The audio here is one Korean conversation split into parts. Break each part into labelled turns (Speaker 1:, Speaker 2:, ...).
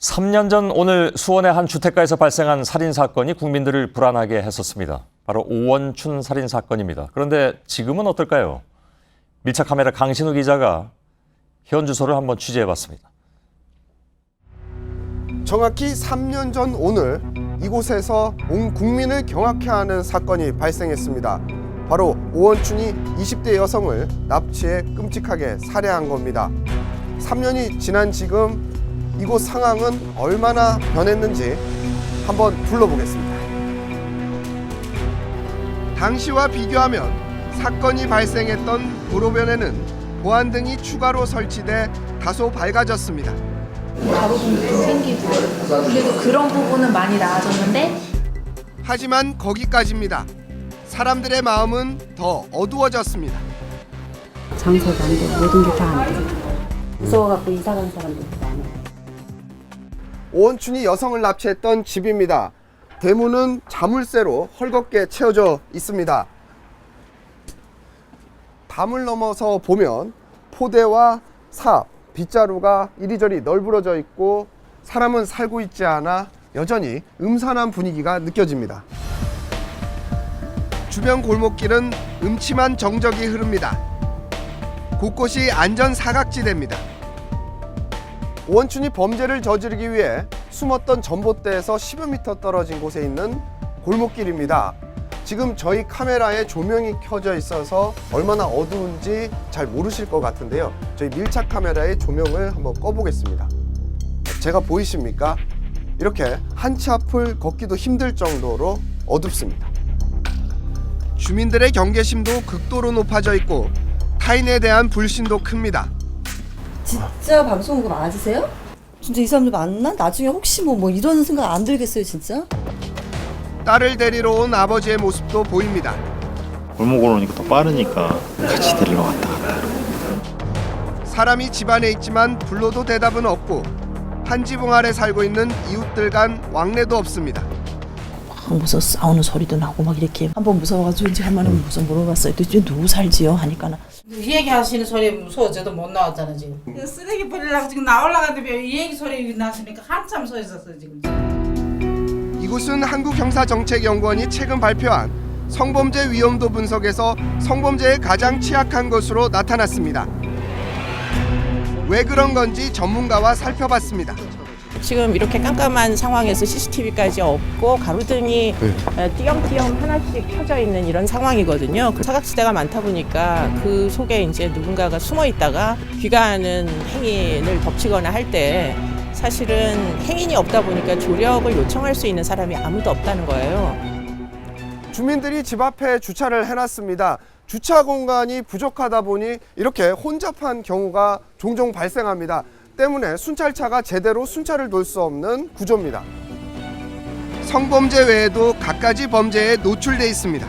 Speaker 1: 3년 전 오늘 수원의 한 주택가에서 발생한 살인사건이 국민들을 불안하게 했었습니다. 바로 오원춘 살인사건입니다. 그런데 지금은 어떨까요? 밀착카메라 강신우 기자가 현 주소를 한번 취재해봤습니다.
Speaker 2: 정확히 3년 전 오늘 이곳에서 온 국민을 경악해 하는 사건이 발생했습니다. 바로 오원춘이 20대 여성을 납치해 끔찍하게 살해한 겁니다. 3년이 지난 지금 이곳 상황은 얼마나 변했는지 한번 둘러보겠습니다. 당시와 비교하면 사건이 발생했던 도로변에는 보안등이 추가로 설치돼 다소 밝아졌습니다.
Speaker 3: 가로등도 생기고 그래도 그런 부분은 많이 나아졌는데
Speaker 2: 하지만 거기까지입니다. 사람들의 마음은 더 어두워졌습니다.
Speaker 4: 장사도 안 되고 모든 게 다 안 되고 무서워갖고 이사 간 사람들도 많아요.
Speaker 2: 오원춘이 여성을 납치했던 집입니다. 대문은 자물쇠로 헐겁게 채워져 있습니다. 담을 넘어서 보면 포대와 삽, 빗자루가 이리저리 널브러져 있고 사람은 살고 있지 않아 여전히 음산한 분위기가 느껴집니다. 주변 골목길은 음침한 정적이 흐릅니다. 곳곳이 안전 사각지대입니다. 오원춘이 범죄를 저지르기 위해 숨었던 전봇대에서 10여 미터 떨어진 곳에 있는 골목길입니다. 지금 저희 카메라에 조명이 켜져 있어서 얼마나 어두운지 잘 모르실 것 같은데요. 저희 밀착 카메라에 조명을 한번 꺼보겠습니다. 제가 보이십니까? 이렇게 한 치 앞을 걷기도 힘들 정도로 어둡습니다. 주민들의 경계심도 극도로 높아져 있고 타인에 대한 불신도 큽니다.
Speaker 5: 진짜 방송국 맞으세요? 진짜 이 사람들 만나? 나중에 혹시 뭐 이런 생각 안 들겠어요, 진짜?
Speaker 2: 딸을 데리러 온 아버지의 모습도 보입니다.
Speaker 6: 골목으로 오니까 더 빠르니까 같이 데리러 갔다 갔다.
Speaker 2: 사람이 집안에 있지만 불러도 대답은 없고 한 지붕 아래 살고 있는 이웃들 간 왕래도 없습니다.
Speaker 7: 막 무슨 싸우는 소리도 나고 막 이렇게 한번 무서워가지고 이제 할머니는 무슨 물어봤어요. 도대체 누구 살지요? 하니까는
Speaker 8: 이 얘기 하시는 소리 무서워져도 못 나왔잖아 지금. 쓰레기 버리려고 지금 나올라갔는데 이 얘기 소리 나시니까 한참 서 있었어 지금.
Speaker 2: 이곳은 한국형사정책연구원이 최근 발표한 성범죄 위험도 분석에서 성범죄에 가장 취약한 것으로 나타났습니다. 왜 그런 건지 전문가와 살펴봤습니다.
Speaker 9: 지금 이렇게 깜깜한 상황에서 CCTV까지 없고 가로등이 띄엄띄엄 하나씩 켜져 있는 이런 상황이거든요. 사각지대가 많다 보니까 그 속에 이제 누군가가 숨어 있다가 귀가하는 행인을 덮치거나 할 때 사실은 행인이 없다 보니까 조력을 요청할 수 있는 사람이 아무도 없다는 거예요.
Speaker 2: 주민들이 집 앞에 주차를 해놨습니다. 주차 공간이 부족하다 보니 이렇게 혼잡한 경우가 종종 발생합니다. 때문에 순찰차가 제대로 순찰을 돌 수 없는 구조입니다. 성범죄 외에도 갖가지 범죄에 노출돼 있습니다.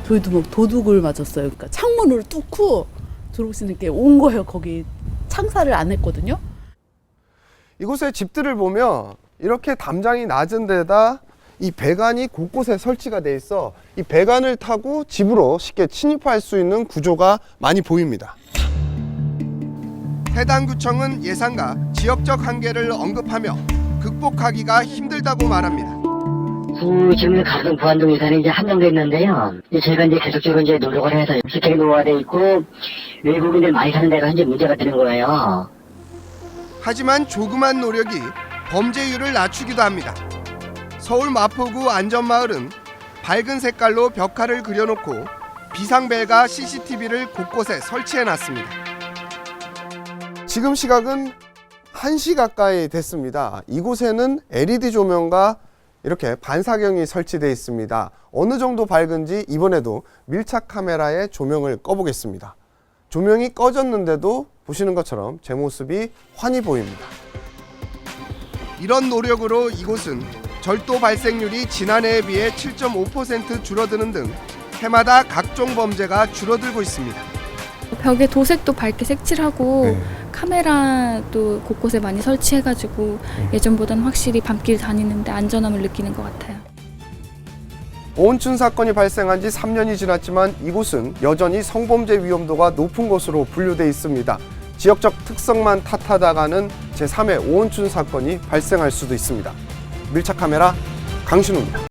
Speaker 4: 저희도 뭐 도둑을 맞았어요. 그러니까 창문을 뚫고 들어오시는 게 온 거예요. 거기 창사를 안 했거든요.
Speaker 2: 이곳의 집들을 보면 이렇게 담장이 낮은 데다 이 배관이 곳곳에 설치가 돼 있어 이 배관을 타고 집으로 쉽게 침입할 수 있는 구조가 많이 보입니다. 해당 구청은 예상과 지역적 한계를 언급하며 극복하기가 힘들다고 말합니다.
Speaker 10: 그 지금 가로등 보안등 유산이 이제 한정돼 있는데요. 저희가 이제 계속적으로 이제 노력을 해서 주택이 노후화돼 있고 외국인들 많이 사는 데가 현재 문제가 되는 거예요.
Speaker 2: 하지만 조그만 노력이 범죄율을 낮추기도 합니다. 서울 마포구 안전마을은 밝은 색깔로 벽화를 그려놓고 비상벨과 CCTV를 곳곳에 설치해놨습니다. 지금 시각은 1시 가까이 됐습니다. 이곳에는 LED 조명과 이렇게 반사경이 설치되어 있습니다. 어느 정도 밝은지 이번에도 밀착 카메라에 조명을 꺼보겠습니다. 조명이 꺼졌는데도 보시는 것처럼 제 모습이 환히 보입니다. 이런 노력으로 이곳은 절도 발생률이 지난해에 비해 7.5% 줄어드는 등 해마다 각종 범죄가 줄어들고 있습니다.
Speaker 11: 벽에 도색도 밝게 색칠하고 카메라도 곳곳에 많이 설치해가지고 예전보다는 확실히 밤길 다니는데 안전함을 느끼는 것 같아요.
Speaker 2: 오원춘 사건이 발생한 지 3년이 지났지만 이곳은 여전히 성범죄 위험도가 높은 곳으로 분류돼 있습니다. 지역적 특성만 탓하다가는 제3의 오원춘 사건이 발생할 수도 있습니다. 밀착 카메라 강신우입니다.